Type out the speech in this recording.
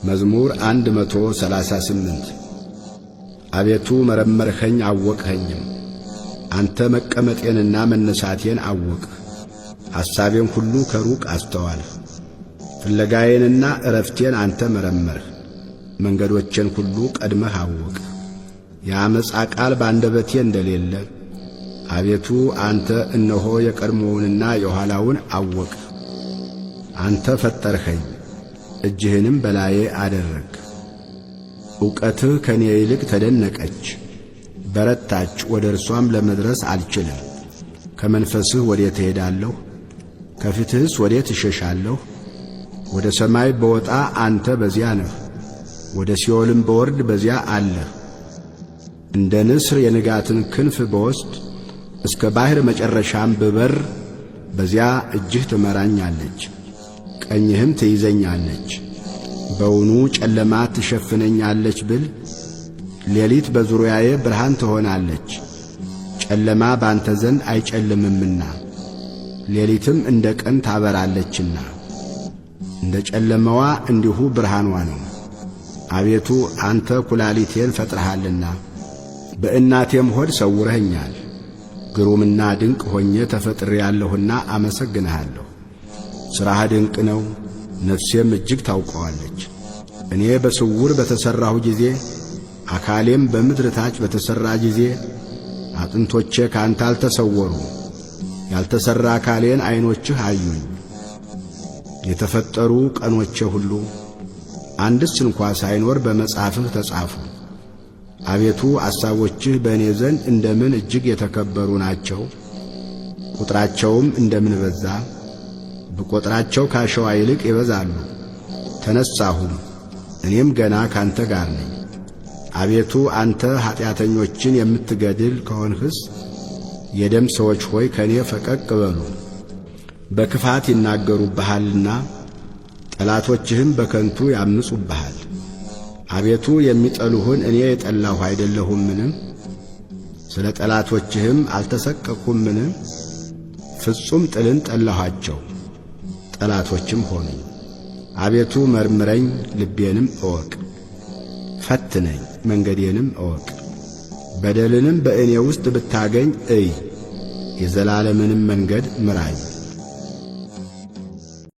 መዝሙር 138 አቤቱ መረመርኸኝ አወቅኸኝም። አንተ መቀመጤንና መነሳቴን አወቅህ። ሐሳቤን ሁሉ ከሩቅ አስተዋልህ። ፍለጋዬንና ዕረፍቴን አንተ መረመርህ። መንገዶቼን ሁሉ ቀድመህ አወቅህ። የዓመፃ ቃል በአንደበቴ እንደሌለ አቤቱ አንተ እነሆ የቀድሞውንና የኋላውን አወቅህ። አንተ ፈጠርኸኝ፣ እጅህንም በላዬ አደረግ። ዕውቀትህ ከኔ ይልቅ ተደነቀች፣ በረታች፣ ወደ እርሷም ለመድረስ አልችልም። ከመንፈስህ ወዴት እሄዳለሁ? ከፊትህስ ወዴት እሸሻለሁ? ወደ ሰማይ በወጣ አንተ በዚያ ነህ፣ ወደ ሲኦልም በወርድ በዚያ አለህ። እንደ ንስር የንጋትን ክንፍ በወስድ እስከ ባሕር መጨረሻም ብበር፣ በዚያ እጅህ ትመራኛለች፣ ቀኝህም ትይዘኛለች። በውኑ ጨለማ ትሸፍነኛለች ብል፣ ሌሊት በዙሪያዬ ብርሃን ትሆናለች። ጨለማ ባንተ ዘንድ አይጨልምምና ሌሊትም እንደ ቀን ታበራለችና፣ እንደ ጨለማዋ እንዲሁ ብርሃኗ ነው። አቤቱ አንተ ኩላሊቴን ፈጥረሃልና በእናቴም ሆድ ሰውረኸኛል። ግሩምና ድንቅ ሆኜ ተፈጥሬአለሁና አመሰግንሃለሁ። ሥራህ ድንቅ ነው፣ ነፍሴም እጅግ ታውቀዋለች። እኔ በስውር በተሠራሁ ጊዜ፣ አካሌም በምድር ታች በተሠራ ጊዜ፣ አጥንቶቼ ካንተ አልተሰወሩ። ያልተሠራ አካሌን ዐይኖችህ አዩኝ። የተፈጠሩ ቀኖቼ ሁሉ አንድስ እንኳ ሳይኖር በመጽሐፍህ ተጻፉ። አቤቱ አሳቦችህ በእኔ ዘንድ እንደምን እጅግ የተከበሩ ናቸው! ቁጥራቸውም እንደምን በዛ! ብቈጥራቸው ካሸዋ ይልቅ ይበዛሉ። ተነሣሁም፣ እኔም ገና ካንተ ጋር ነኝ። አቤቱ አንተ ኀጢአተኞችን የምትገድል ከሆንህስ፣ የደም ሰዎች ሆይ ከእኔ ፈቀቅ በሉ። በክፋት ይናገሩብሃልና ጠላቶችህም በከንቱ ያምፁብሃል። አቤቱ የሚጠሉህን እኔ የጠላሁ አይደለሁምን? ስለ ጠላቶችህም አልተሰቀቅሁምን? ፍጹም ጥልን ጠላኋቸው፣ ጠላቶችም ሆኑ። አቤቱ መርምረኝ፣ ልቤንም እወቅ። ፈትነኝ፣ መንገዴንም እወቅ። በደልንም በእኔ ውስጥ ብታገኝ እይ፣ የዘላለምንም መንገድ ምራኝ።